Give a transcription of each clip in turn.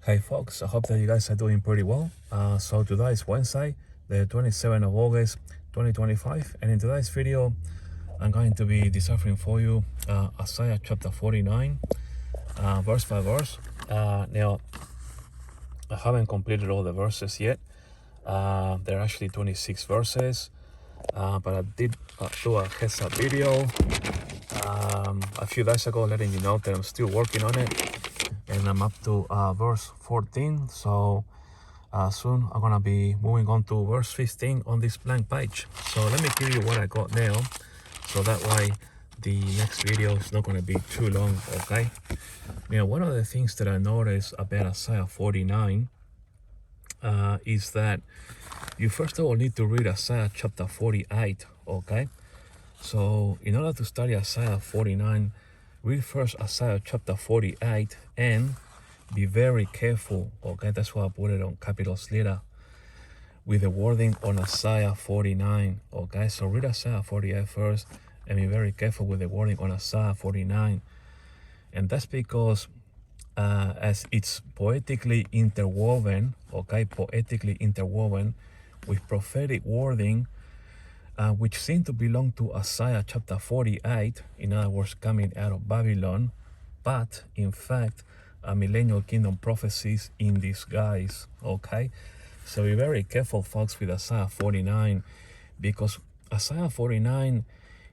Hey folks, I hope that you guys are doing pretty well. So today is Wednesday, the 27th of August, 2025, and in today's video, I'm going to be deciphering for you Isaiah chapter 49, verse by verse. Now, I haven't completed all the verses yet. There are actually 26 verses, but I did do a heads up video a few days ago letting you know that I'm still working on it. And I'm up to verse 14, so soon I'm gonna be moving on to verse 15 on this blank page. So let me give you what I got now, so that way the next video is not gonna be too long, okay? Now, one of the things that I noticed about Isaiah 49 is that you first of all need to read Isaiah chapter 48, okay? So in order to study Isaiah 49, read first Isaiah chapter 48 and be very careful, okay? That's why I put it on capitals letter with the wording on Isaiah 49, okay? So read Isaiah 48 first and be very careful with the wording on Isaiah 49. And that's because as it's poetically interwoven, okay? Poetically interwoven with prophetic wording, which seem to belong to Isaiah chapter 48, in other words, coming out of Babylon, but in fact, millennial kingdom prophecies in disguise, okay? So be very careful, folks, with Isaiah 49, because Isaiah 49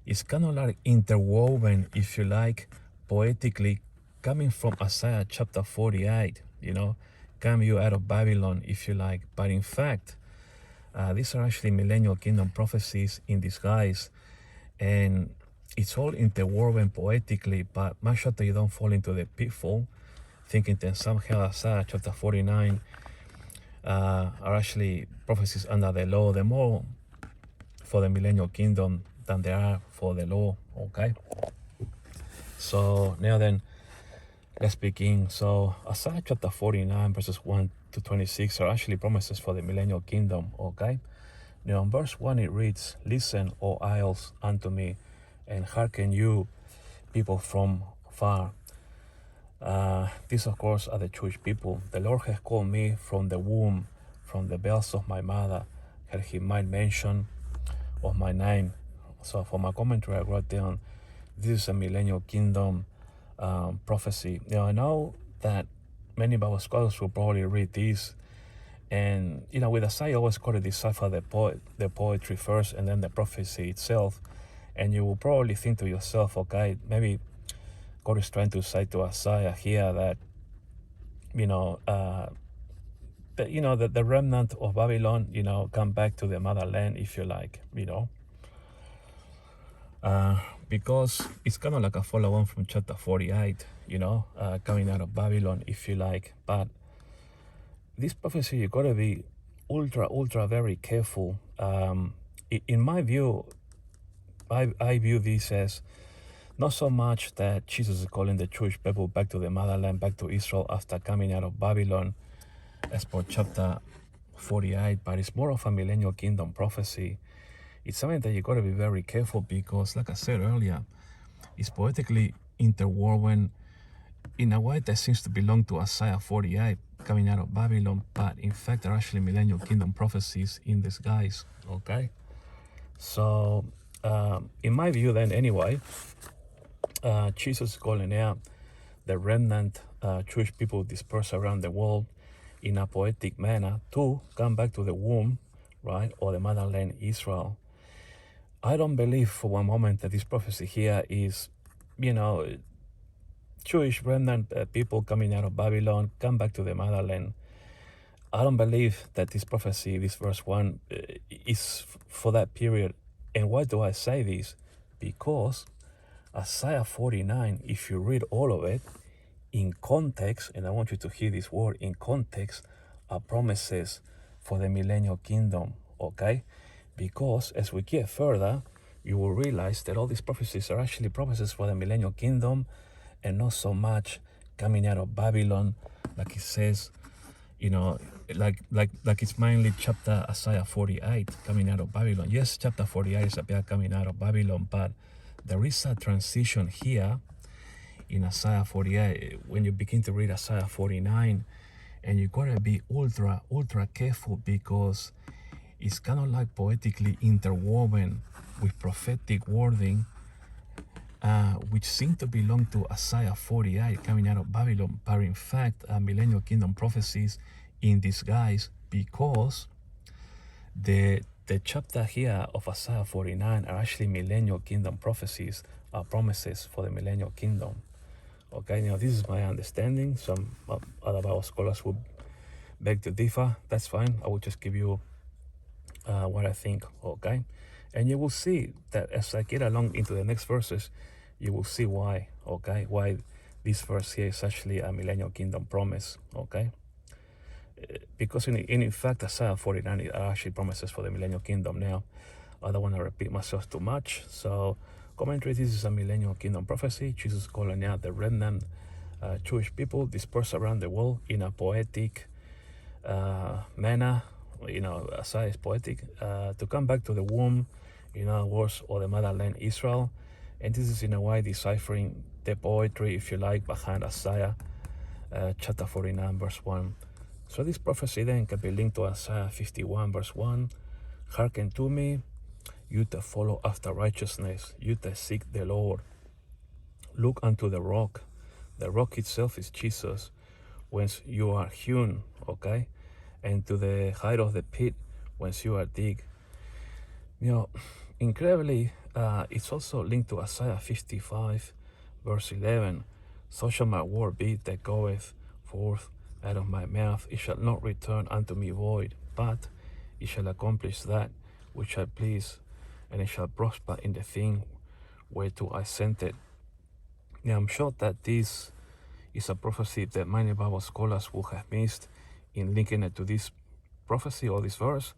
is kind of like interwoven, if you like, poetically, coming from Isaiah chapter 48, you know, coming you out of Babylon, if you like, but in fact, these are actually millennial kingdom prophecies in disguise, and it's all interwoven poetically, but make sure that you don't fall into the pitfall thinking that somehow Isaiah chapter 49 are actually prophecies under the law. They're more for the millennial kingdom than they are for the law, okay? So now then, let's begin. So Isaiah chapter 49 verses 1 to 26 are actually promises for the millennial kingdom, okay? Now in verse 1 it reads, "Listen, O isles, unto me, and hearken you, people from far." These of course are the Jewish people. "The Lord has called me from the womb, from the bells of my mother, that he might mention of my name." So for my commentary, I wrote down, this is a millennial kingdom prophecy. Now I know that many Bible scholars will probably read this, and you know, with Isaiah, I always got to decipher the poetry first, and then the prophecy itself. And you will probably think to yourself, okay, maybe God is trying to say to Isaiah here that, you know, that the remnant of Babylon, you know, come back to the motherland, if you like, you know. Because it's kind of like a follow-on from chapter 48, you know, coming out of Babylon, if you like. But this prophecy, you got to be ultra very careful. In my view, I view this as not so much that Jesus is calling the Jewish people back to the motherland, back to Israel after coming out of Babylon, as per chapter 48, but it's more of a millennial kingdom prophecy. It's something that you got to be very careful, because like I said earlier, it's poetically interwoven in a way that seems to belong to Isaiah 48, coming out of Babylon, but in fact they're actually millennial kingdom prophecies in disguise, okay? So in my view then anyway, Jesus is calling out the remnant Jewish people dispersed around the world in a poetic manner to come back to the womb, right, or the motherland Israel. I don't believe for one moment that this prophecy here is, you know, Jewish remnant people coming out of Babylon, come back to the motherland. I don't believe that this prophecy, this verse 1, is for that period. And why do I say this? Because Isaiah 49, if you read all of it, in context, and I want you to hear this word, in context, are promises for the millennial kingdom, okay? Because as we get further, you will realize that all these prophecies are actually promises for the millennial kingdom, and not so much coming out of Babylon, like it says, you know, like it's mainly chapter Isaiah 48, coming out of Babylon. Yes, chapter 48 is about coming out of Babylon, but there is a transition here in Isaiah 48. When you begin to read Isaiah 49, and you gotta be ultra careful, because it's kind of like poetically interwoven with prophetic wording, which seem to belong to Isaiah 48 coming out of Babylon, but in fact millennial kingdom prophecies in disguise, because the chapter here of Isaiah 49 are actually millennial kingdom prophecies, promises for the millennial kingdom. Okay, now this is my understanding. Some other Bible scholars would beg to differ. That's fine. I will just give you what I think. Okay, and you will see that as I get along into the next verses, you will see why. Okay, why this verse here is actually a millennial kingdom promise. Okay, because in fact Isaiah 49 are actually promises for the millennial kingdom. Now, I don't want to repeat myself too much, so commentary, this is a millennial kingdom prophecy. Jesus calling out the remnant Jewish people dispersed around the world in a poetic manner. Isaiah is poetic, to come back to the womb, in other words, or the motherland Israel. And this is in a way deciphering the poetry, if you like, behind Isaiah chapter 49 verse 1. So this prophecy then can be linked to Isaiah 51 verse 1. Hearken to me, you that follow after righteousness, you that seek the Lord. Look unto the rock. The rock itself is Jesus, whence you are hewn, okay? And to the height of the pit, whence you are dig. Incredibly, it's also linked to Isaiah 55 verse 11. So shall my word be that goeth forth out of my mouth. It shall not return unto me void, but it shall accomplish that which I please, and it shall prosper in the thing whereto I sent it. Now, I'm sure that this is a prophecy that many Bible scholars will have missed in linking it to this prophecy or this verse.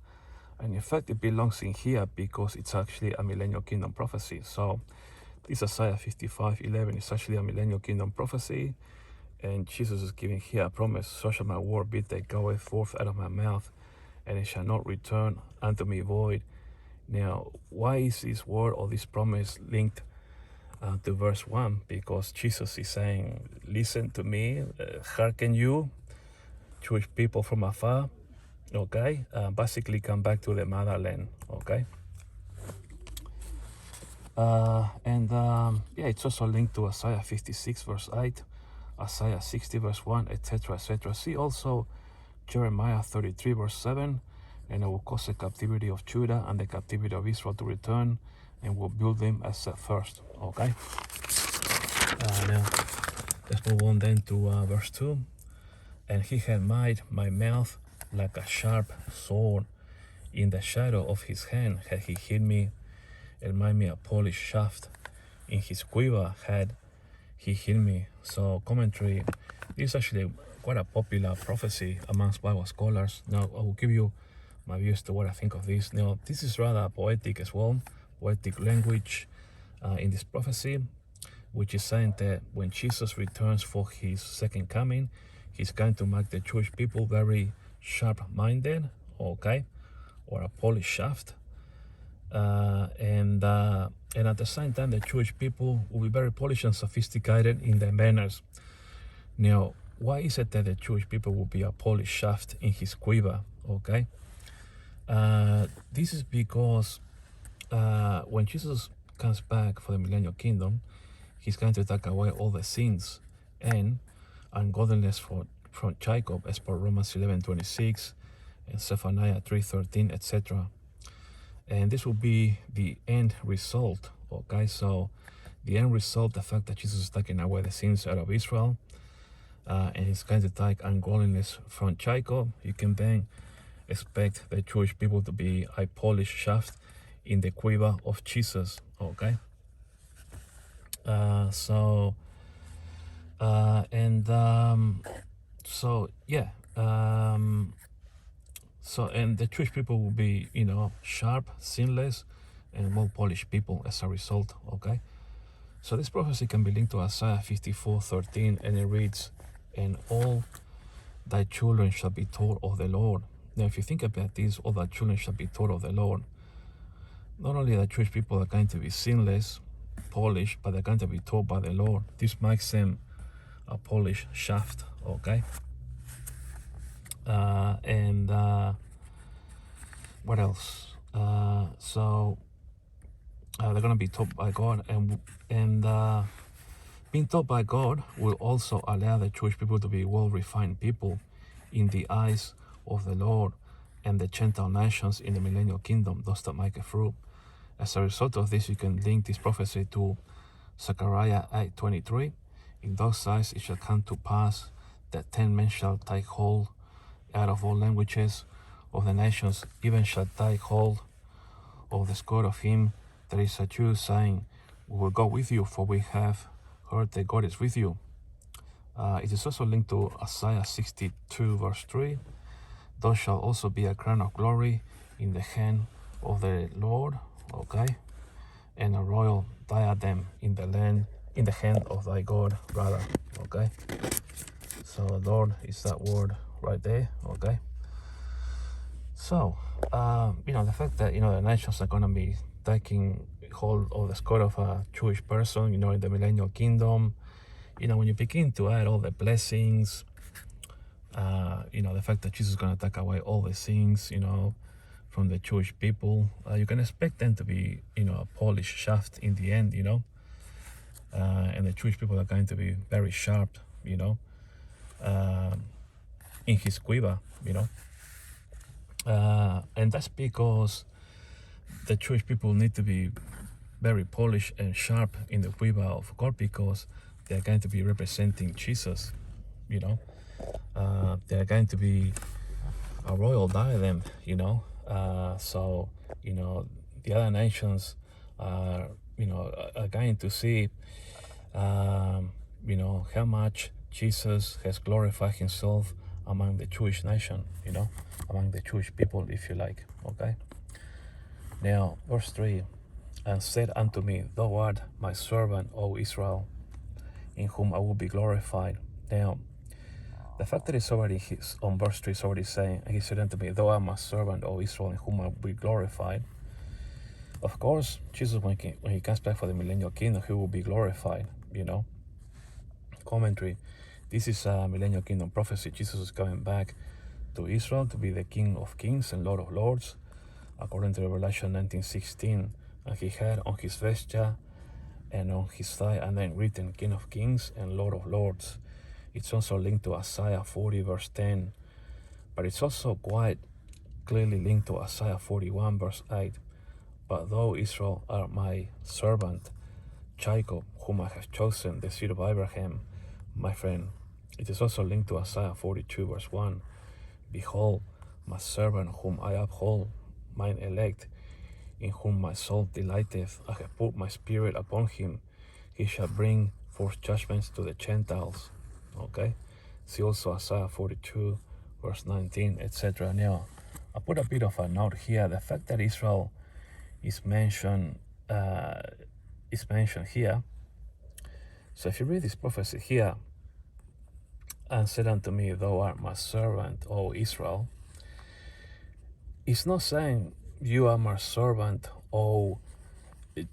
And in fact, it belongs in here because it's actually a millennial kingdom prophecy. So this Isaiah 55:11 is actually a millennial kingdom prophecy. And Jesus is giving here a promise: so shall my word be that goeth forth out of my mouth, and it shall not return unto me void. Now, why is this word or this promise linked to verse 1? Because Jesus is saying, listen to me, hearken you, Jewish people from afar, okay? Basically come back to the motherland, okay? It's also linked to Isaiah 56 verse 8, Isaiah 60 verse 1, etc., etc. See also Jeremiah 33 verse 7, and I will cause the captivity of Judah and the captivity of Israel to return, and will build them as at first. Okay. Now let's move on then to verse 2. And he had made my mouth like a sharp sword. In the shadow of his hand had he hid me, and made me a polished shaft. In his quiver had he hid me. So commentary, this is actually quite a popular prophecy amongst Bible scholars. Now I will give you my views to what I think of this. Now this is rather poetic as well, poetic language in this prophecy, which is saying that when Jesus returns for his second coming, he's going to make the Jewish people very sharp-minded, okay, or a polished shaft. And at the same time, the Jewish people will be very polished and sophisticated in their manners. Now, why is it that the Jewish people will be a polished shaft in his quiver? Okay, this is because when Jesus comes back for the millennial kingdom, he's going to take away all the sins and ungodliness from Jacob, as per Romans 11:26 and Zephaniah 3:13, etc. And this will be the end result. Okay, so the end result, the fact that Jesus is taking away the sins out of Israel, and he's going to take ungodliness from Jacob, you can then expect the Jewish people to be a polished shaft in the quiver of Jesus. Okay, and the Jewish people will be, sharp, sinless, and well-polished people as a result, okay? So this prophecy can be linked to Isaiah 54:13, and it reads, and all thy children shall be taught of the Lord. Now, if you think about this, all thy children shall be taught of the Lord. Not only the Jewish people are going to be sinless, polished, but they're going to be taught by the Lord. This makes them a polished shaft, okay? And what else? So they're going to be taught by God, and being taught by God will also allow the Jewish people to be well-refined people in the eyes of the Lord and the Gentile nations in the millennial kingdom, those that make it through. As a result of this, you can link this prophecy to Zechariah 8:23. In those days it shall come to pass that 10 men shall take hold out of all languages of the nations, even shall take hold of the skirt of him that is a Jew, saying, we will go with you, for we have heard that God is with you. It is also linked to Isaiah 62 verse 3. Those shall also be a crown of glory in the hand of the Lord, okay, and a royal diadem in the hand of thy God, brother, okay. So Lord is that word right there, okay. So the fact that the nations are going to be taking hold of the skirt of a Jewish person, in the millennial kingdom, when you begin to add all the blessings, the fact that Jesus is going to take away all the things, from the Jewish people, you can expect them to be, a polished shaft in the end, and the Jewish people are going to be very sharp, in his quiver, and that's because the Jewish people need to be very polished and sharp in the quiver of God, because they're going to be representing Jesus, they're going to be a royal diadem, so the other nations are going to see how much Jesus has glorified himself among the Jewish nation, among the Jewish people, if you like, okay. Now verse 3, and said unto me, thou art my servant, O Israel, in whom I will be glorified. Now the fact that it's already on verse 3 is already saying, and he said unto me, thou art my servant, O Israel, in whom I will be glorified. Of course, Jesus, when he comes back for the millennial kingdom, he will be glorified, Commentary: this is a millennial kingdom prophecy. Jesus is coming back to Israel to be the King of Kings and Lord of Lords, according to Revelation 19:16. And he had on his vesture and on his thigh a name written, King of Kings and Lord of Lords. It's also linked to Isaiah 40 verse 10, but it's also quite clearly linked to Isaiah 41 verse 8. But thou, Israel, art my servant, Jacob, whom I have chosen, the seed of Abraham, my friend. It is also linked to Isaiah 42 verse 1. Behold, my servant whom I uphold, mine elect, in whom my soul delighteth. I have put my spirit upon him. He shall bring forth judgments to the Gentiles. Okay? See also Isaiah 42 verse 19, etc. Now, I put a bit of a note here. The fact that Israel is mentioned here. So if you read this prophecy here, and said unto me, thou art my servant, O Israel, it's not saying you are my servant, O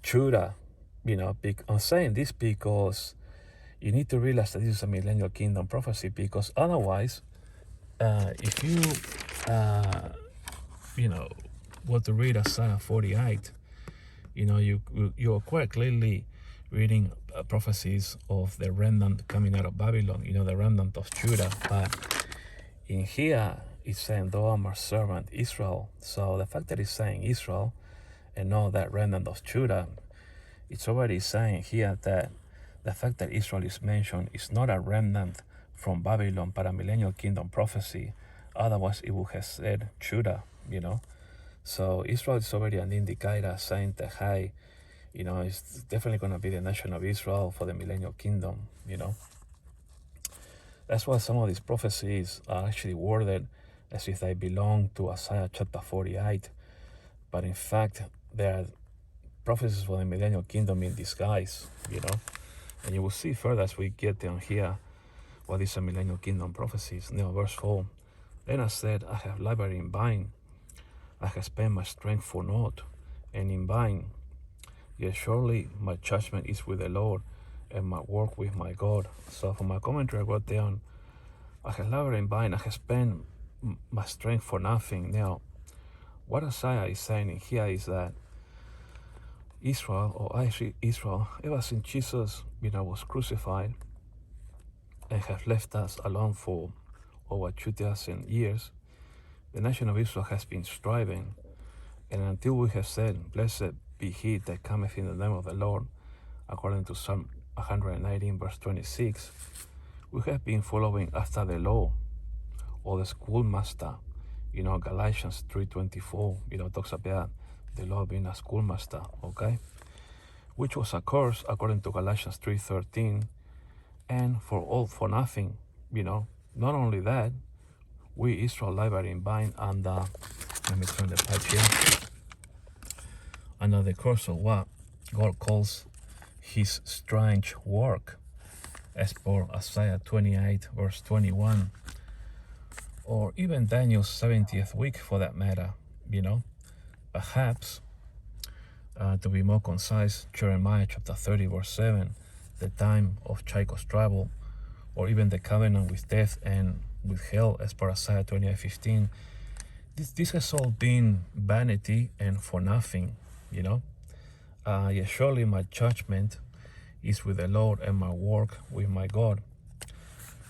Judah. I'm saying this because you need to realize that this is a millennial kingdom prophecy, because otherwise, if you what to read Isaiah 48, you are quite clearly reading prophecies of the remnant coming out of Babylon, the remnant of Judah. But in here, it's saying, thou art my servant, Israel. So the fact that it's saying Israel and not that remnant of Judah, it's already saying here that the fact that Israel is mentioned is not a remnant from Babylon, but a millennial kingdom prophecy. Otherwise, it would have said Judah, So Israel is already an indicator saying that, hey, it's definitely going to be the nation of Israel for the millennial kingdom, That's why some of these prophecies are actually worded as if they belong to Isaiah chapter 48. But in fact, they are prophecies for the millennial kingdom in disguise, And you will see further as we get down here what is a millennial kingdom prophecies. Now, verse 4. Then I said, I have labored in vain. I have spent my strength for naught, and in vain. Yet surely my judgment is with the Lord, and my work with my God. So for my commentary, I wrote down, I have labored in vain. I have spent my strength for nothing. Now, what Isaiah is saying in here is that Israel, ever since Jesus, was crucified and have left us alone for over 2,000 years, the nation of Israel has been striving, and until we have said, "Blessed be he that cometh in the name of the Lord," according to Psalm 119, verse 26, we have been following after the law or the schoolmaster. Galatians 3:24, talks about the law being a schoolmaster, okay? Which was a curse according to Galatians 3:13, and for nothing, Not only that, we Israelites are in bind under, let me turn the page here, under the curse of what God calls his strange work, as per Isaiah 28, verse 21, or even Daniel's 70th week for that matter, Perhaps, to be more concise, Jeremiah chapter 30, verse 7, the time of Jacob's trouble, or even the covenant with death and with hell, as per Isaiah 28:15. This has all been vanity and for nothing, Yet surely my judgment is with the Lord and my work with my God.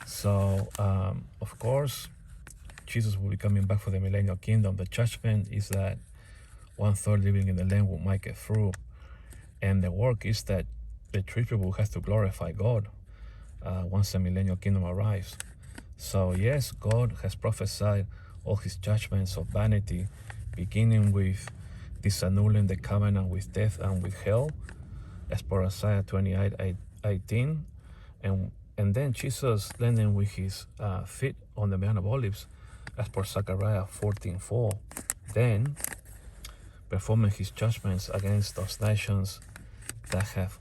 So, of course, Jesus will be coming back for the millennial kingdom. The judgment is that 1/3 living in the land will make it through. And the work is that the church people has to glorify God once the millennial kingdom arrives. So yes, God has prophesied all his judgments of vanity, beginning with disannulling the covenant with death and with hell, as per Isaiah 28:18, and then Jesus landing with his feet on the Mount of Olives, as per Zechariah 14:4, then performing his judgments against those nations that have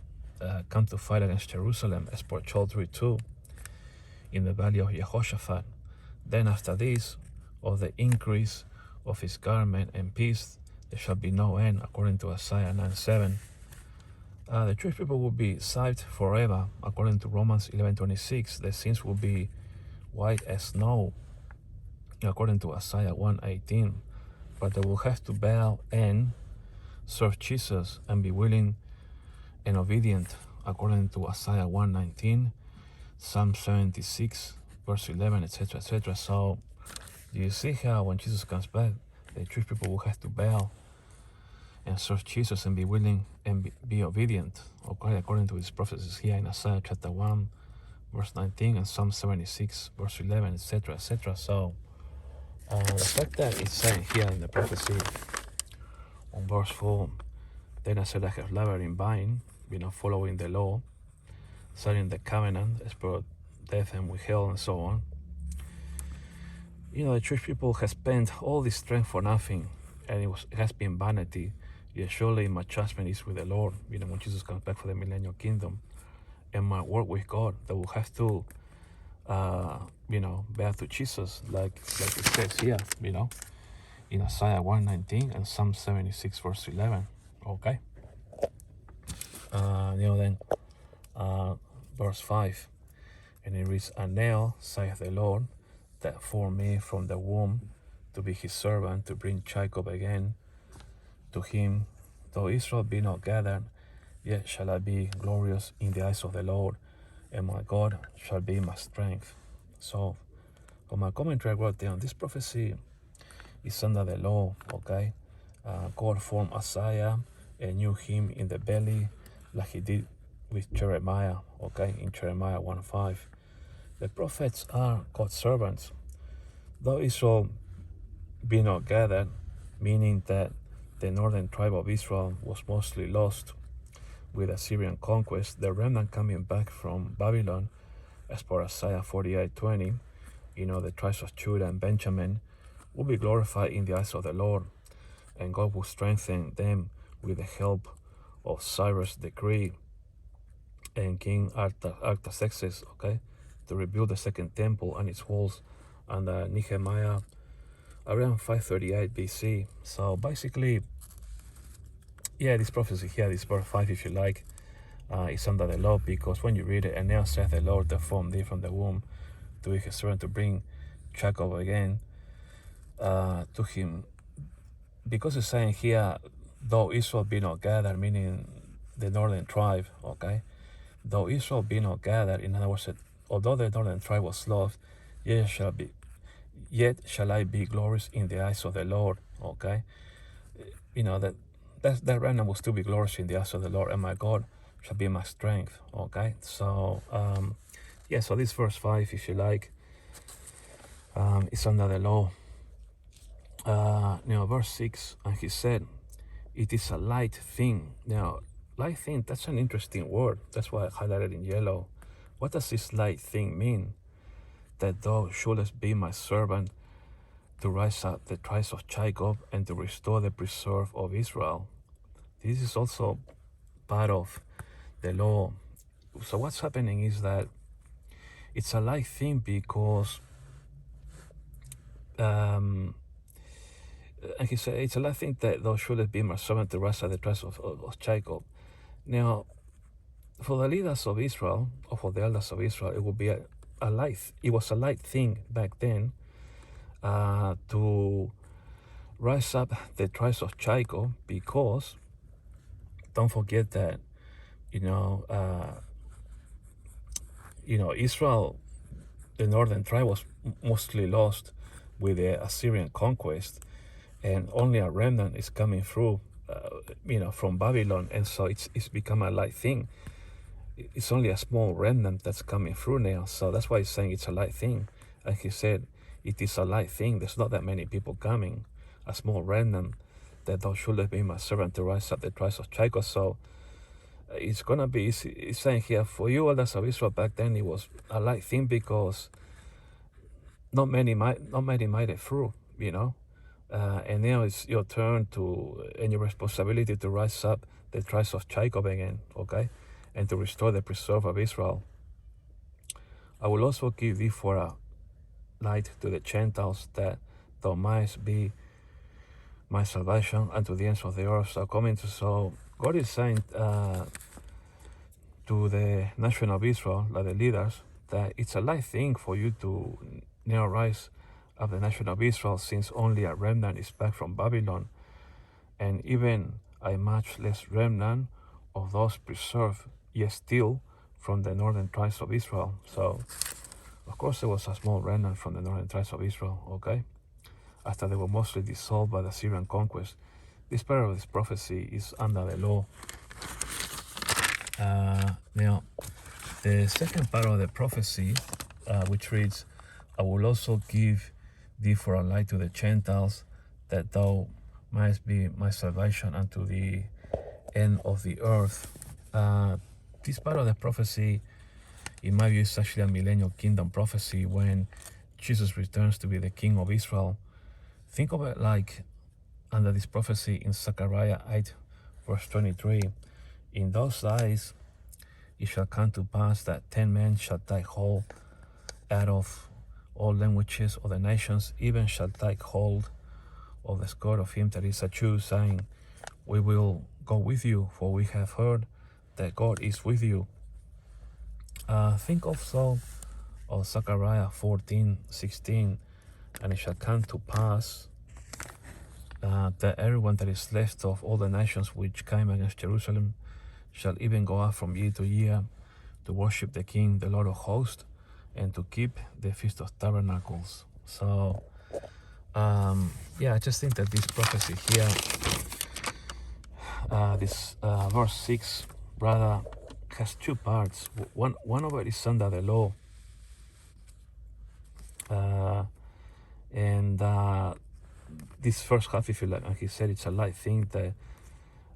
come to fight against Jerusalem, as per Joel 3:2, in the valley of Jehoshaphat. Then after this, of the increase of his garment and peace, there shall be no end, according to Isaiah 9:7. The Jewish people will be saved forever, according to Romans 11:26. Their sins will be white as snow, according to Isaiah 1:18. But they will have to bow and serve Jesus and be willing and obedient, according to Isaiah 1:19, Psalm 76, verse 11, etc., etc. So, do you see how when Jesus comes back, the Jewish people will have to bow and serve Jesus and be willing and be obedient, okay, according to his prophecies here in Isaiah chapter 1, verse 19, and Psalm 76, verse 11, etc., etc. So, the fact that it's saying here in the prophecy on verse 4, then I said I have labored in bind, following the law, signing the covenant as per death and with hell and so on. The church people have spent all this strength for nothing, and it has been vanity. Yet surely my judgment is with the Lord, when Jesus comes back for the millennial kingdom, and my work with God, that will have to bow to Jesus, like it says here, in Isaiah 1:19 and Psalm 76, verse 11. Okay. Then verse 5, and it reads, "And now saith the Lord, that formed me from the womb to be his servant, to bring Jacob again to him. Though Israel be not gathered, yet shall I be glorious in the eyes of the Lord, and my God shall be my strength." So, for my commentary, I wrote down, this prophecy is under the law, okay? God formed Isaiah and knew him in the belly, like he did with Jeremiah, okay, in Jeremiah 1:5. The prophets are God's servants. Though Israel be not gathered, meaning that the northern tribe of Israel was mostly lost with Assyrian conquest, the remnant coming back from Babylon, as per Isaiah 48:20, the tribes of Judah and Benjamin will be glorified in the eyes of the Lord, and God will strengthen them with the help of Cyrus the Great and King Artaxerxes, okay, to rebuild the second temple and its walls under Nehemiah around 538 BC. So basically, yeah, this prophecy here, this verse 5, if you like, is under the law, because when you read it, "And now saith the Lord that formed thee from the womb to be his servant, to bring Jacob again to him, because it's saying here, though Israel be not gathered, meaning the northern tribe, okay? Though Israel be not gathered, in other words, although the northern tribe was lost, yet shall I be glorious in the eyes of the Lord, okay? You know, that remnant will still be glorious in the eyes of the Lord, and my God shall be my strength, okay? So, yeah, so this verse 5, if you like, is under the law. Verse 6, and he said, it is a light thing. Now, light thing, that's an interesting word. That's why I highlighted in yellow. What does this light thing mean? That thou shouldest be my servant to rise up the tribes of Jacob and to restore the preserve of Israel. This is also part of the law. So what's happening is that it's a light thing because and he said, it's a light thing that thou shouldest be my servant to rise up the tribes of Jacob. Now, for the leaders of Israel, or for the elders of Israel, it would be a light. It was a light thing back then to rise up the tribes of Jacob, because don't forget that Israel, the northern tribe, was mostly lost with the Assyrian conquest, and only a remnant is coming through, from Babylon, and so it's become a light thing. It's only a small remnant that's coming through now, so that's why he's saying it's a light thing. And he said, it is a light thing. There's not that many people coming, a small remnant, that thou shouldest be my servant to rise up the tribes of Jacob. So it's gonna be, it's saying here, for you elders of Israel back then, it was a light thing because not many made it through, and now it's your turn and your responsibility to rise up the tribes of Jacob again, okay, and to restore the preserve of Israel. I will also give thee for a light to the Gentiles, that thou mightst be my salvation unto the ends of the earth. So God is saying to the nation of Israel, like the leaders, that it's a light thing for you to now rise up the nation of Israel, since only a remnant is back from Babylon, and even a much less remnant of those preserved yet still from the northern tribes of Israel. So, of course, there was a small remnant from the northern tribes of Israel, okay? After they were mostly dissolved by the Syrian conquest. This part of this prophecy is under the law. Now, the second part of the prophecy, which reads, I will also give thee for a light to the Gentiles, that thou mightst be my salvation unto the end of the earth. This part of the prophecy, in my view, is actually a millennial kingdom prophecy when Jesus returns to be the king of Israel. Think of it like under this prophecy in Zechariah 8, verse 23. In those days it shall come to pass that 10 men shall take hold out of all languages of the nations, even shall take hold of the skirt of him that is a Jew, saying, we will go with you, for we have heard that God is with you. Think also of Zechariah 14:16, and it shall come to pass that everyone that is left of all the nations which came against Jerusalem shall even go up from year to year to worship the King, the Lord of hosts, and to keep the Feast of Tabernacles. So, I just think that this prophecy here, this verse 6, rather, has two parts. One of it is under the law, and this first half, if you like, and he said it's a light thing that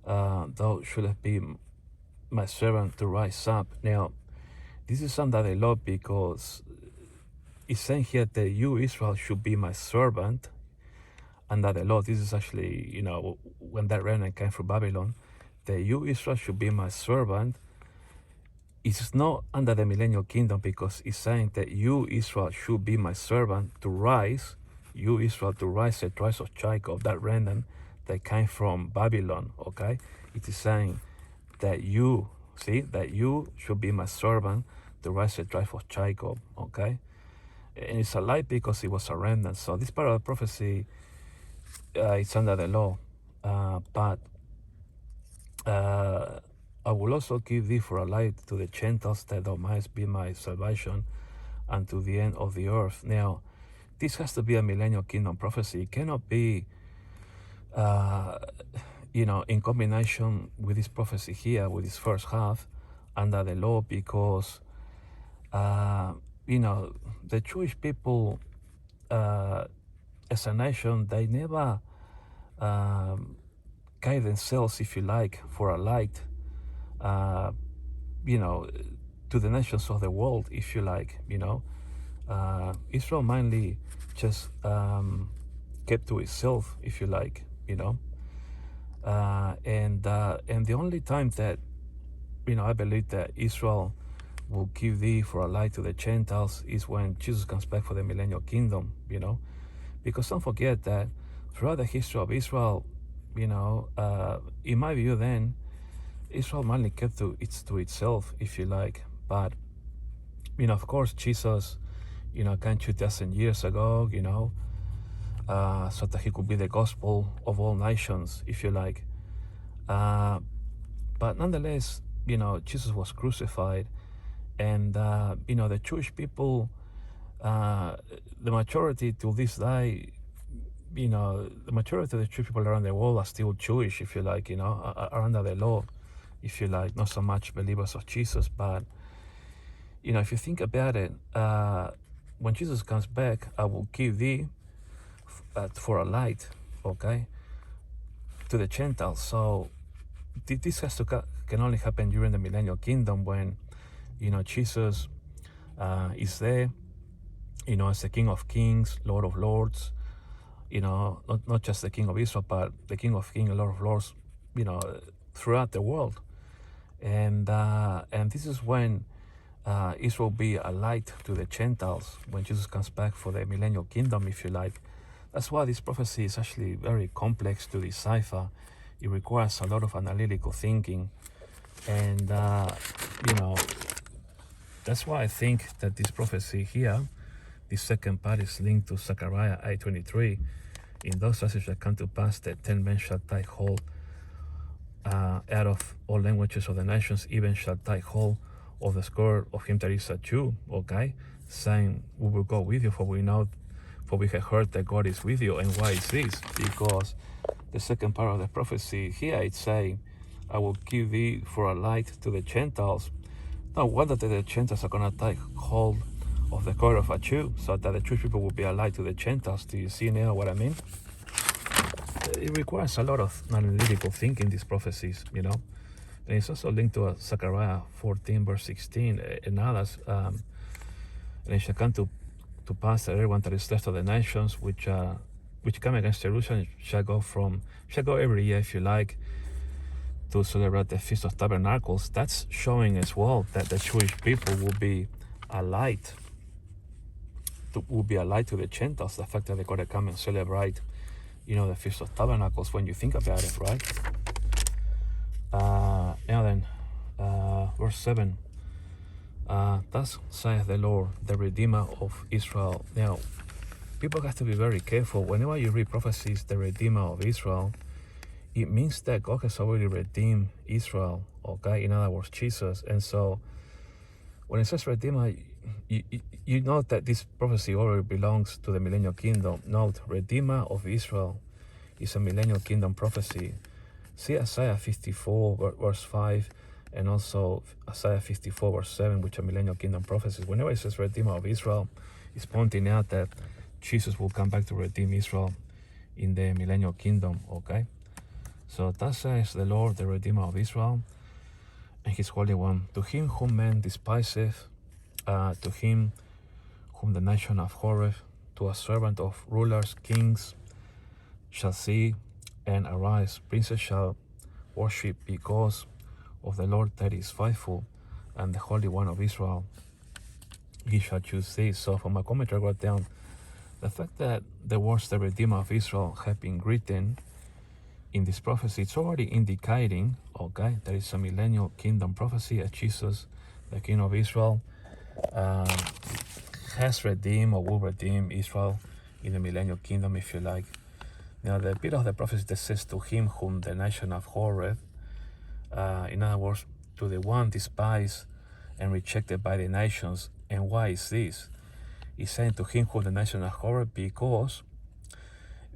thou shouldest be my servant to rise up. Now, this is under the law because it's saying here that you, Israel, should be my servant under the law. This is actually, when that remnant came from Babylon, that you, Israel, should be my servant. It's not under the millennial kingdom because it's saying that you, Israel, should be my servant to rise, you, Israel, to rise the tribes of Jacob, that remnant that came from Babylon, okay? It is saying that you should be my servant to rise the tribe of Jacob, okay? And it's a light because it was a remnant. So this part of the prophecy, it's under the law. But I will also give thee for a light to the Gentiles, that thou mightest be my salvation unto the end of the earth. Now, this has to be a millennial kingdom prophecy. It cannot be, in combination with this prophecy here, with this first half, under the law, because, the Jewish people, as a nation, they never gave themselves, if you like, for a light, to the nations of the world, if you like, Israel mainly just kept to itself, if you like, and the only time that, I believe that Israel will give thee for a light to the Gentiles is when Jesus comes back for the millennial kingdom, because don't forget that throughout the history of Israel, in my view then, Israel mainly kept to itself, if you like. But, of course, Jesus, came 2,000 years ago, so that he could be the gospel of all nations, if you like. But nonetheless, Jesus was crucified, and, the Jewish people, the majority to this day, the majority of the Jewish people around the world are still Jewish, if you like, are under the law, if you like, not so much believers of Jesus. But, if you think about it, when Jesus comes back, I will give thee for a light, okay, to the Gentiles. So this can only happen during the millennial kingdom, when, Jesus is there, as the King of Kings, Lord of Lords, not just the King of Israel, but the King of Kings, Lord of Lords, throughout the world. And this is when Israel will be a light to the Gentiles, when Jesus comes back for the millennial kingdom, if you like. That's why this prophecy is actually very complex to decipher. It requires a lot of analytical thinking. And, that's why I think that this prophecy here, this second part, is linked to Zechariah 8:23. In those passages shall come to pass that 10 men shall take hold out of all languages of the nations, even shall take hold of the skirt of him that is a Jew, okay, saying, we will go with you, for we have heard that God is with you. And why is this? Because the second part of the prophecy here, it's saying, I will give thee for a light to the Gentiles. No wonder that the Gentiles are going to take hold of the skirt of a Jew, so that the Jewish people will be a light to the Gentiles. Do you see now what I mean? It requires a lot of analytical thinking, these prophecies, And it's also linked to Zechariah 14, verse 16, and others. And it shall come to pass that everyone that is left of the nations, which come against Jerusalem, shall go every year, if you like, to celebrate the Feast of Tabernacles. That's showing as well that the Jewish people will be a light. Will be a light to the Gentiles. The fact that they're going to come and celebrate, the Feast of Tabernacles, when you think about it, right? Now then, verse 7. Thus saith the Lord, the Redeemer of Israel. Now, people have to be very careful. Whenever you read prophecies, the Redeemer of Israel, it means that God has already redeemed Israel, okay? In other words, Jesus. And so, when it says Redeemer, you know that this prophecy already belongs to the millennial kingdom. Note, Redeemer of Israel is a millennial kingdom prophecy. See Isaiah 54, verse 5, and also Isaiah 54, verse 7, which are millennial kingdom prophecies. Whenever it says Redeemer of Israel, it's pointing out that Jesus will come back to redeem Israel in the millennial kingdom, okay? So thus says the Lord, the Redeemer of Israel, and his Holy One, to him whom men despiseth, to him whom the nation abhorreth, to a servant of rulers, kings shall see and arise, princes shall worship, because of the Lord that is faithful, and the Holy One of Israel, he shall choose thee. So from my commentary, I wrote down the fact that the words the Redeemer of Israel have been written in this prophecy. It's already indicating, okay, there is a millennial kingdom prophecy, that Jesus, the King of Israel, has redeemed or will redeem Israel in the millennial kingdom, if you like. Now, the bit of the prophecy that says, to him whom the nation abhorreth, in other words, to the one despised and rejected by the nations. And why is this? He's saying to him whom the nation abhorreth, because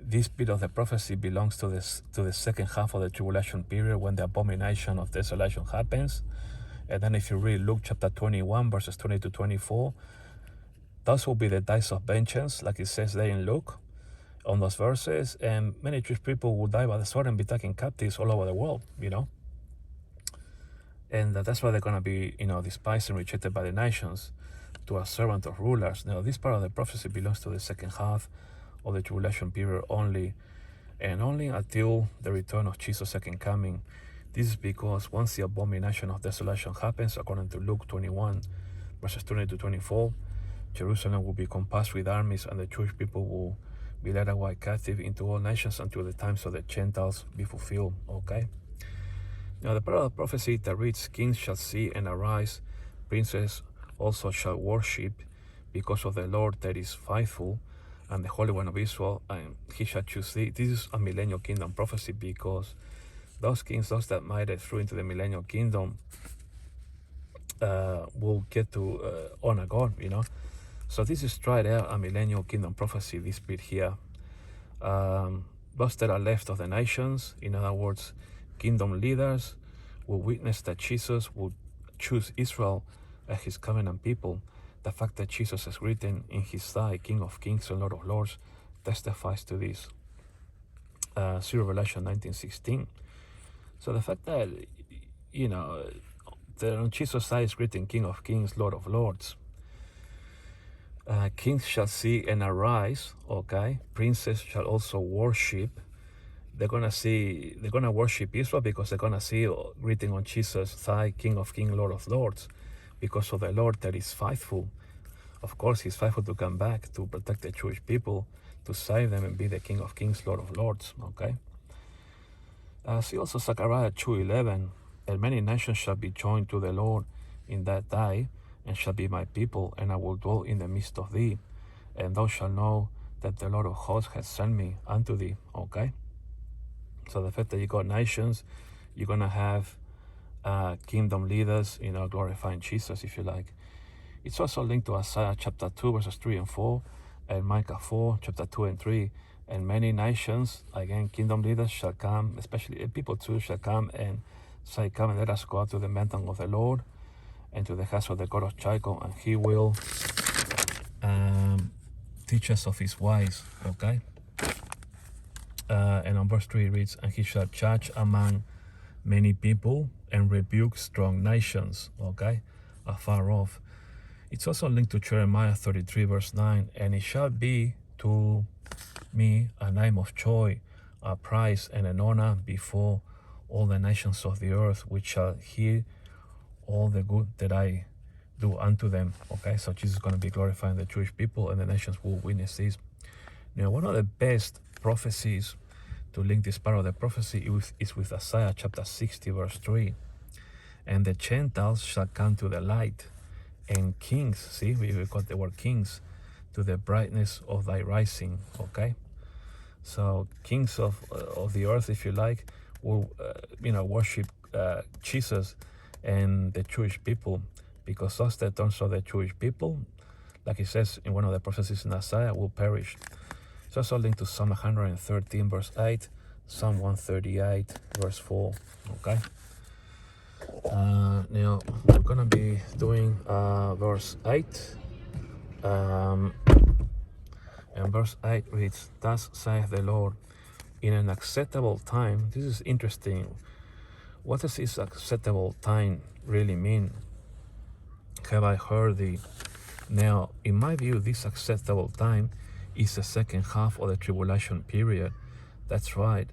this bit of the prophecy belongs to the second half of the tribulation period, when the abomination of desolation happens. And then if you read Luke chapter 21, verses 20 to 24, those will be the days of vengeance, like it says there in Luke, on those verses. And many Jewish people will die by the sword and be taken captives all over the world, And that's why they're going to be, despised and rejected by the nations, to a servant of rulers. Now, this part of the prophecy belongs to the second half of the tribulation period only, and only until the return of Jesus' second coming. This is because once the abomination of desolation happens, according to Luke 21, verses 20 to 24, Jerusalem will be compassed with armies, and the Jewish people will be led away captive into all nations until the times of the Gentiles be fulfilled. Okay? Now, the part of the prophecy that reads, kings shall see and arise, princes also shall worship, because of the Lord that is faithful, and the Holy One of Israel, and he shall choose thee. This is a millennial kingdom prophecy, because those kings, those that made it through into the millennial kingdom, will get to honor God, So this is straight out a millennial kingdom prophecy, this bit here. Those that are left of the nations, in other words, kingdom leaders, will witness that Jesus will choose Israel as his covenant people. The fact that Jesus is written in his thigh, King of Kings and Lord of Lords, testifies to this. See Revelation 19:16. So the fact that, that on Jesus' thigh is written King of Kings, Lord of Lords. Kings shall see and arise, okay? Princes shall also worship. They're going to worship Israel, because they're going to see written on Jesus' thigh, King of Kings, Lord of Lords, because of the Lord that is faithful. Of course, he's faithful to come back to protect the Jewish people, to save them and be the King of Kings, Lord of Lords, okay? See also Zechariah 2:11, and many nations shall be joined to the Lord in that day, and shall be my people, and I will dwell in the midst of thee, and thou shalt know that the Lord of hosts has sent me unto thee, okay? So the fact that you got nations, you're going to have kingdom leaders, glorifying Jesus, if you like. It's also linked to Isaiah chapter 2, verses 3 and 4, and Micah 4, chapter 2 and 3. And many nations, again, kingdom leaders shall come, especially people too, shall come and say, come and let us go out to the mountain of the Lord, and to the house of the God of Jacob, and he will teach us of his ways, okay? And on verse 3 it reads, and he shall judge among many people and rebuke strong nations, okay, afar off. It's also linked to Jeremiah 33 verse 9, and it shall be to me a name of joy, a praise and an honor before all the nations of the earth, which shall hear all the good that I do unto them. Okay, so Jesus is going to be glorifying the Jewish people, and the nations will witness this. Now, one of the best prophecies to link this part of the prophecy is with Isaiah chapter 60 verse 3. And the Gentiles shall come to the light, and kings, see, we got the word kings, to the brightness of thy rising. Okay, so kings of the earth, if you like, will worship Jesus and the Jewish people, because those that don't serve the Jewish people, like it says in one of the prophecies in Isaiah, will perish. It's also linked to Psalm 113 verse 8, Psalm 138 verse 4. Okay, now we're gonna be doing verse 8, and verse 8 reads, thus saith the Lord, in an acceptable time. This is interesting. What does this acceptable time really mean? Have I heard thee? Now, in my view, this acceptable time is the second half of the tribulation period. That's right.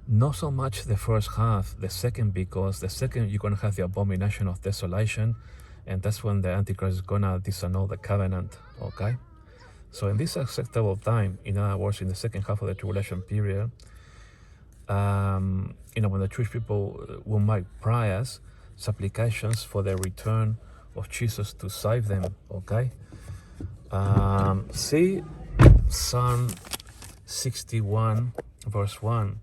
Not so much the first half, the second, because the second you're going to have the abomination of desolation, and that's when the Antichrist is going to disannul the covenant. Okay, so in this acceptable time, in other words, in the second half of the tribulation period, when the Jewish people will make prayers, supplications for the return of Jesus to save them. Okay, See Psalm 61 verse 1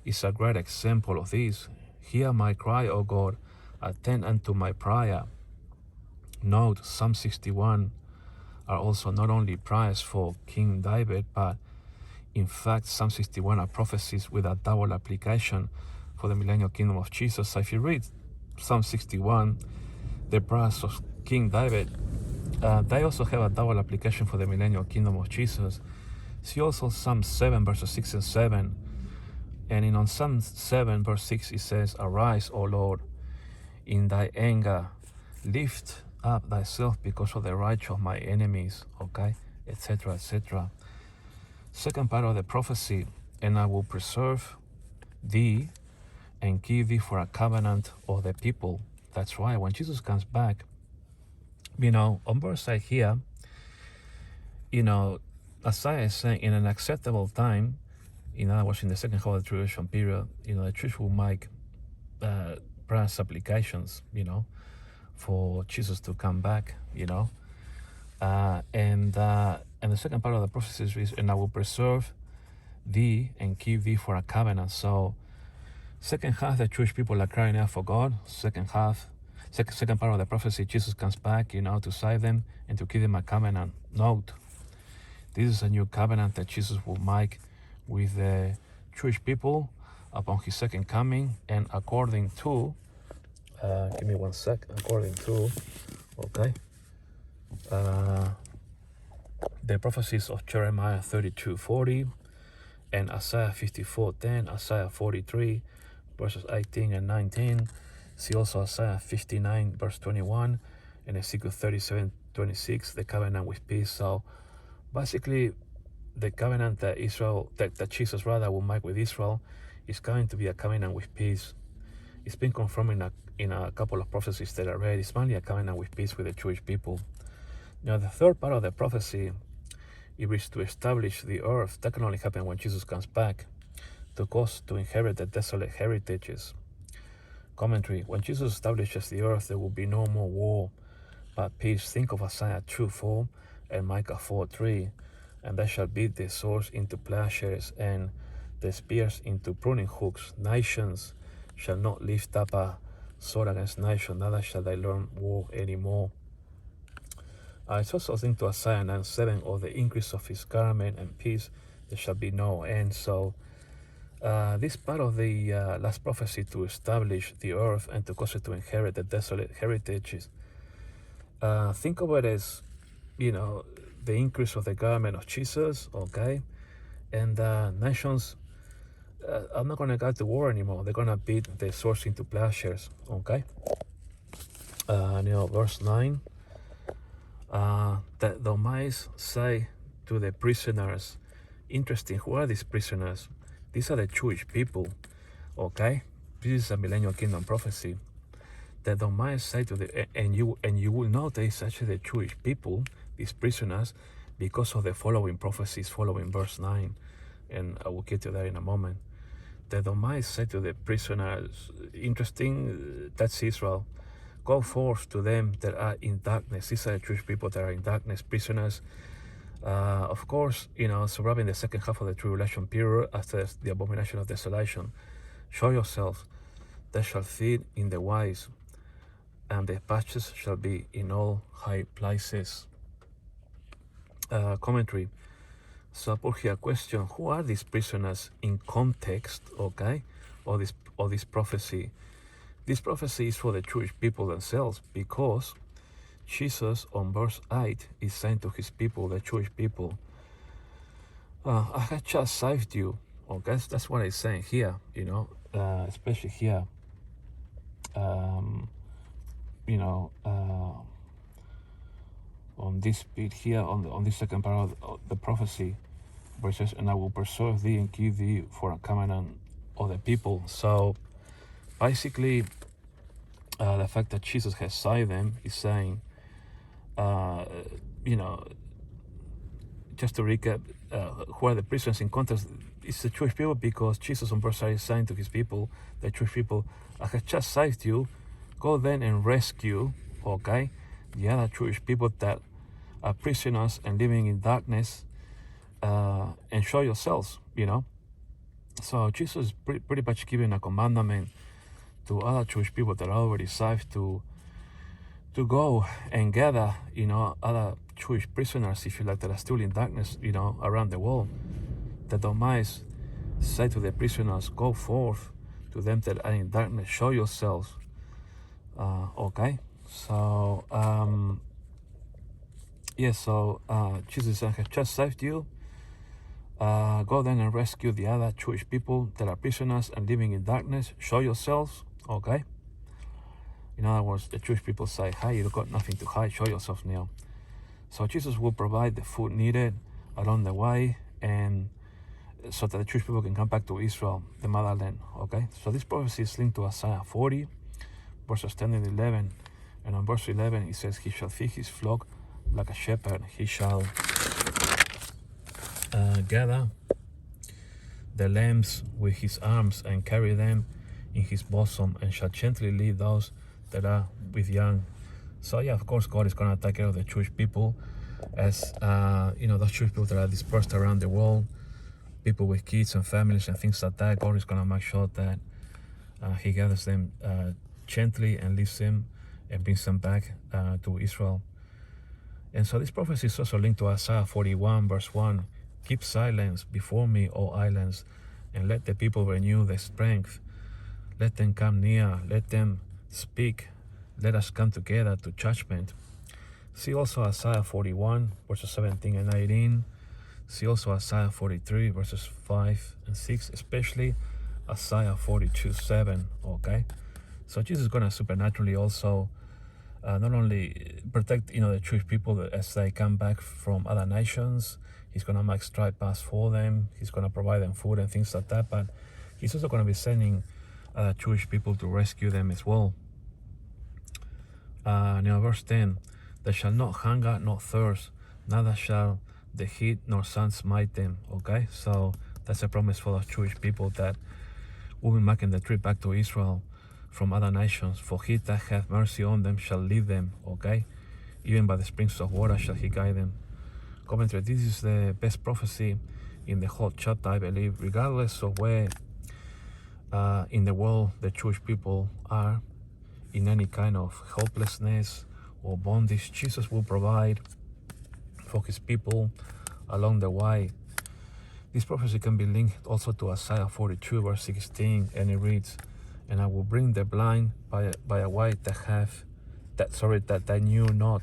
is a great example of this. Hear my cry, O God, attend unto my prayer. Note, Psalm 61 are also not only prayers for King David, but in fact, Psalm 61 are prophecies with a double application for the millennial kingdom of Jesus. So if you read Psalm 61, the prayers of King David, they also have a double application for the millennial kingdom of Jesus. See also Psalm 7 verses 6 and 7. And in on Psalm 7 verse 6 it says, Arise, O Lord, in thy anger, lift up thyself because of the rage of my enemies, okay, etc., etc. Second part of the prophecy, and I will preserve thee and give thee for a covenant of the people. That's right, when Jesus comes back, on verse 8 here, Isaiah is saying in an acceptable time, in other words, in the second half of the tribulation period, the church will make prayer supplications, for Jesus to come back, and the second part of the prophecy is, and I will preserve thee and keep thee for a covenant. So second half, the Jewish people are crying out for God. Second part of the prophecy, Jesus comes back, to save them and to give them a covenant. Note, this is a new covenant that Jesus will make with the Jewish people upon his second coming, and according to, give me one sec, according to, okay, the prophecies of Jeremiah 32:40 and Isaiah 54:10, Isaiah 43 verses 18 and 19. See also Isaiah 59 verse 21 and Ezekiel 37:26, the covenant with peace. So basically, the covenant that Jesus will make with Israel is going to be a covenant with peace. It's been confirmed in a couple of prophecies that I read. It's mainly a covenant with peace with the Jewish people. Now, the third part of the prophecy, it is to establish the earth. That can only happen when Jesus comes back, to inherit the desolate heritages. Commentary: when Jesus establishes the earth, there will be no more war, but peace. Think of Isaiah 2:4 and Micah 4:3. And they shall beat the swords into plowshares and the spears into pruning hooks. Nations shall not lift up a sword against nation, neither shall they learn war anymore. It's also linked to Isaiah 9:7, or the increase of his garment and peace, there shall be no end. So this part of the last prophecy, to establish the earth and to cause it to inherit the desolate heritages, think of it as, the increase of the garment of Jesus, okay? And nations are not going to go to war anymore. They're going to beat the swords into plowshares, okay? Verse 9, that thou mightst say to the prisoners. Interesting, who are these prisoners? These are the Jewish people, okay? This is a millennial kingdom prophecy. That thou mightst say to the, and you will know that it's actually the Jewish people, these prisoners, because of the following prophecies, following verse 9, and I will get to that in a moment. That thou mightst say to the prisoners, interesting, that's Israel, go forth to them that are in darkness. These are the Jewish people that are in darkness, prisoners. Of course, surviving the second half of the tribulation period after the abomination of desolation. Show yourself, they shall feed in the wise, and the pastures shall be in all high places. Commentary. So I put here a question: who are these prisoners in context, okay, of this prophecy? This prophecy is for the Jewish people themselves, because Jesus on verse 8 is saying to his people, the Jewish people, I have just saved you. Okay, that's what he's saying here, especially here. On this bit here, on this second part of the prophecy, where it says, and I will preserve thee and give thee for a covenant of the people. So basically, the fact that Jesus has saved them is saying, just to recap, who are the prisoners in context? It's the Jewish people, because Jesus on verse 8 is saying to his people, the Jewish people, I have just saved you, go then and rescue, okay, the other Jewish people that are prisoners and living in darkness, and show yourselves, So Jesus is pretty much giving a commandment to other Jewish people that are already saved to go and gather, other Jewish prisoners, if you like, that are still in darkness, around the world, that don't mind say to the prisoners, go forth, to them that are in darkness, show yourselves. Okay, so Jesus has just saved you. Go then and rescue the other Jewish people that are prisoners and living in darkness. Show yourselves. Okay. In other words, the Jewish people say, hey, you've got nothing to hide. Show yourself now. So Jesus will provide the food needed along the way, and so that the Jewish people can come back to Israel, the motherland. Okay. So this prophecy is linked to Isaiah 40, verses 10 and 11. And on verse 11, it says, he shall feed his flock like a shepherd. He shall gather the lambs with his arms and carry them in his bosom, and shall gently lead those that are with young. So yeah, of course, God is going to take care of the Jewish people, as those Jewish people that are dispersed around the world, people with kids and families and things like that. God is going to make sure that he gathers them gently and leads them and brings them back to Israel. And so this prophecy is also linked to Isaiah 41, verse 1. Keep silence before me, O islands, and let the people renew their strength. Let them come near, let them speak. Let us come together to judgment. See also Isaiah 41, verses 17 and 18. See also Isaiah 43, verses 5 and 6, especially Isaiah 42, 7. Okay? So Jesus is going to supernaturally also not only protect the Jewish people as they come back from other nations. He's going to make straight paths for them. He's going to provide them food and things like that. But he's also going to be sending Jewish people to rescue them as well. Now verse 10, they shall not hunger nor thirst, neither shall the heat nor sun smite them. Okay, so that's a promise for the Jewish people that will be making the trip back to Israel from other nations. For he that hath mercy on them shall lead them. Okay, even by the springs of water shall he guide them. Commentary, this is the best prophecy in the whole chapter, I believe, regardless of where in the world the Jewish people are, in any kind of helplessness or bondage. Jesus will provide for his people along the way. This prophecy can be linked also to Isaiah 42, verse 16, and it reads, and I will bring the blind by a way that they knew not.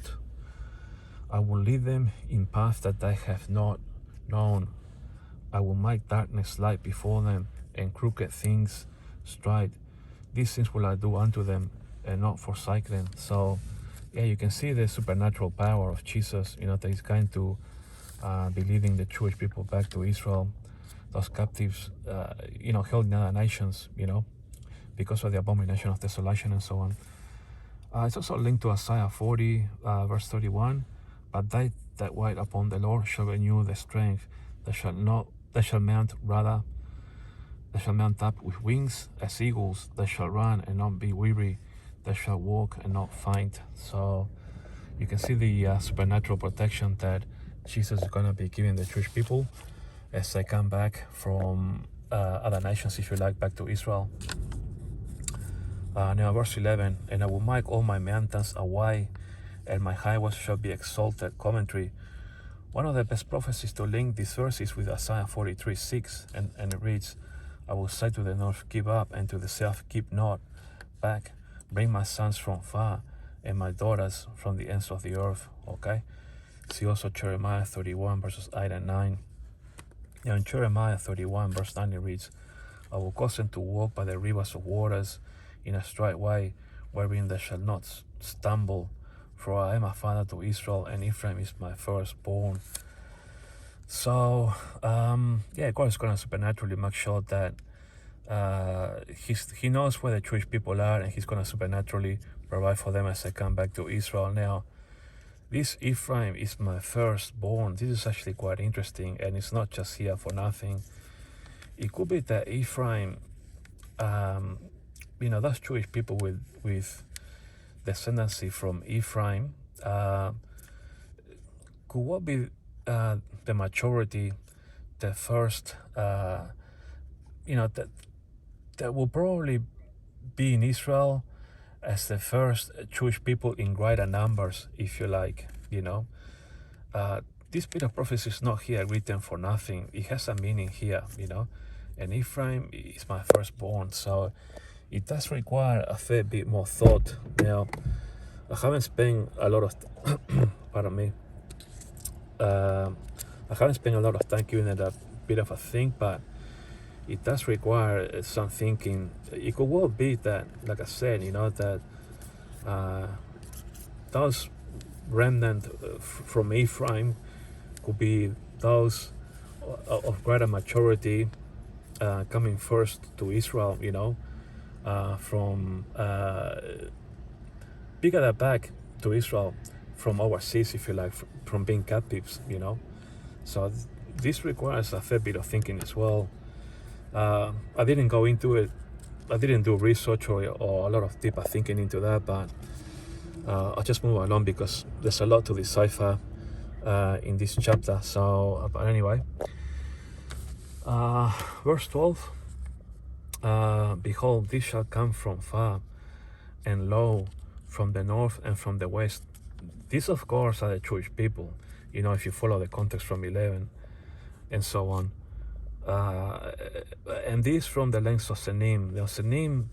I will lead them in paths that they have not known. I will make darkness light before them, and crooked things straight. These things will I do unto them, and not forsake them. So yeah, you can see the supernatural power of Jesus, that he's going to be leading the Jewish people back to Israel, those captives, held in other nations, because of the abomination of desolation and so on. It's also linked to Isaiah 40, verse 31. But they that wait upon the Lord shall renew their strength. They shall mount up with wings as eagles. They shall run and not be weary. They shall walk and not faint. So you can see the supernatural protection that Jesus is going to be giving the Jewish people as they come back from other nations, if you like, back to Israel. Now verse 11, and I will make all my mountains a way, and my highways shall be exalted. Commentary, one of the best prophecies to link these verses with Isaiah 43:6, and it reads, I will say to the north, give up, and to the south, keep not back. Bring my sons from far, and my daughters from the ends of the earth. Okay. See also Jeremiah 31, verses 8 and 9. Now in Jeremiah 31, verse 9, it reads, I will cause them to walk by the rivers of waters in a straight way, wherein they shall not stumble. For I am a father to Israel, and Ephraim is my firstborn. So, God is going to supernaturally make sure that he knows where the Jewish people are, and he's going to supernaturally provide for them as they come back to Israel. Now, this Ephraim is my firstborn. This is actually quite interesting, and it's not just here for nothing. It could be that Ephraim, those Jewish people with descendancy from Ephraim could what be the majority, the first, that will probably be in Israel as the first Jewish people in greater numbers, if you like. This bit of prophecy is not here written for nothing. It has a meaning here, and Ephraim is my firstborn, so it does require a fair bit more thought. Now, I haven't spent a lot of pardon me. I haven't spent a lot of time giving it a bit of a think, but it does require some thinking. It could well be that, like I said, that those remnant from Ephraim could be those of greater maturity coming first to Israel, from bigger that back to Israel from overseas, if you like, from being captives, So this requires a fair bit of thinking as well. I didn't go into it. I didn't do research or a lot of deeper thinking into that, but I'll just move along because there's a lot to decipher in this chapter. So, but anyway, verse 12. Behold, this shall come from far, and lo, from the north and from the west. These, of course, are the Jewish people, if you follow the context from 11 and so on. And this from the lengths of Senim. Now, Senim,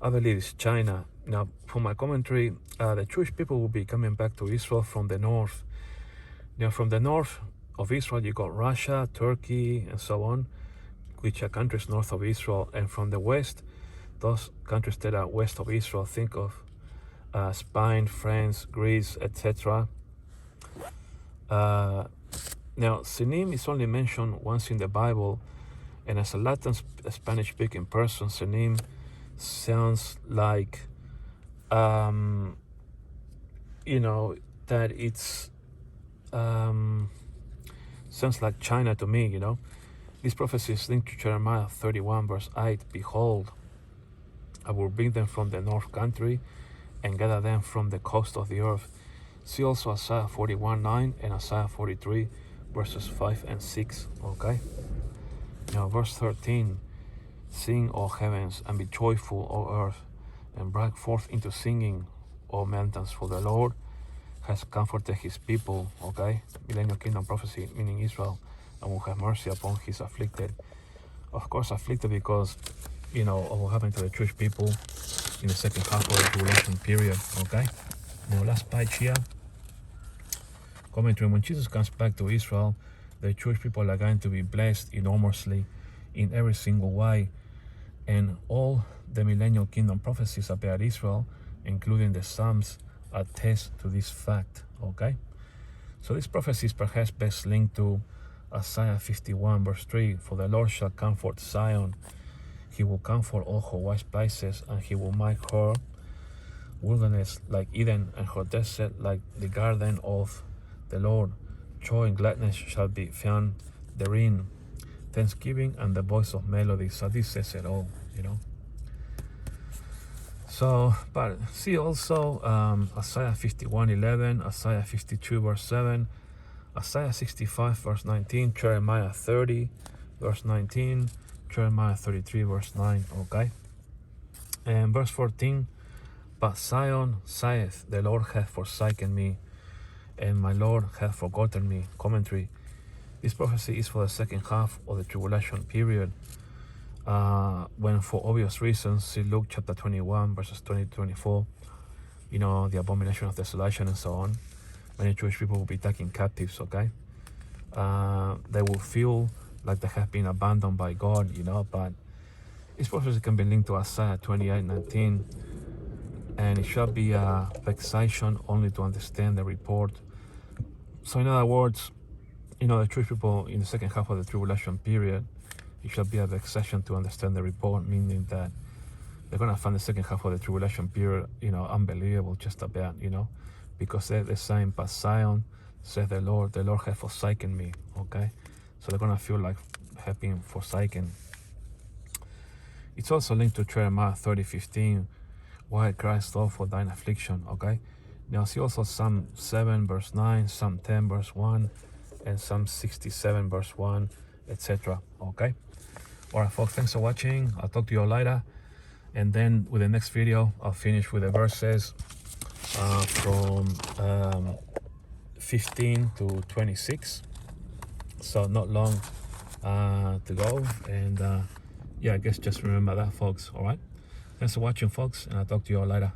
I believe, is China. Now, for my commentary, the Jewish people will be coming back to Israel from the north. Now, from the north of Israel, you got Russia, Turkey, and so on, which are countries north of Israel. And from the west, those countries that are west of Israel, think of Spain, France, Greece, etc. Now, Sinim is only mentioned once in the Bible, and as a Latin Spanish-speaking person, Sinim sounds like, that it's sounds like China to me. This prophecy is linked to Jeremiah 31 verse 8. Behold, I will bring them from the north country and gather them from the coast of the earth. See also Isaiah 41:9 and Isaiah 43 verses 5 and 6. Okay. Now verse 13. Sing, O heavens, and be joyful, O earth, and break forth into singing, O mountains, for the Lord has comforted his people. Okay. Millennial Kingdom prophecy, meaning Israel, and will have mercy upon his afflicted. Of course, afflicted because, of what happened to the Jewish people in the second half of the tribulation period. Okay. Now, last page here. Commentary: when Jesus comes back to Israel, the Jewish people are going to be blessed enormously in every single way. And all the Millennial Kingdom prophecies about Israel, including the Psalms, attest to this fact. Okay. So this prophecy is perhaps best linked to Isaiah 51 verse 3. For the Lord shall comfort Zion. He will comfort all her waste places, and he will make her wilderness like Eden, and her desert like the garden of the Lord. Joy and gladness shall be found therein, thanksgiving and the voice of melody. So this says it all, So, but see also Isaiah 51:11, Isaiah 52 verse 7, Isaiah 65 verse 19, Jeremiah 30 verse 19, Jeremiah 33 verse 9. Okay. And verse 14. But Zion saith, the Lord hath forsaken me, and my Lord hath forgotten me. Commentary: this prophecy is for the second half of the tribulation period, when, for obvious reasons, see Luke chapter 21 verses 20-24, the abomination of desolation and so on. Many Jewish people will be taken captives. Okay. They will feel like they have been abandoned by God, but this prophecy can be linked to Isaiah 28:19, and it shall be a vexation only to understand the report. So in other words, the Jewish people in the second half of the tribulation period, it shall be a vexation to understand the report, meaning that they're going to find the second half of the tribulation period, unbelievable just about, because they're the same. But Zion, says the Lord hath forsaken me. Okay. So they're going to feel like have been forsaken. It's also linked to Jeremiah 30:15. Why Christ, Lord, for thine affliction. Okay. Now see also Psalm 7 verse 9, Psalm 10 verse 1, and Psalm 67 verse 1, etc. Okay. All right, folks, thanks for watching. I'll talk to you all later. And then with the next video, I'll finish with the verses from 15 to 26. So not long to go. And yeah, I guess just remember that, folks. All right. Thanks for watching, folks. And I'll talk to you all later.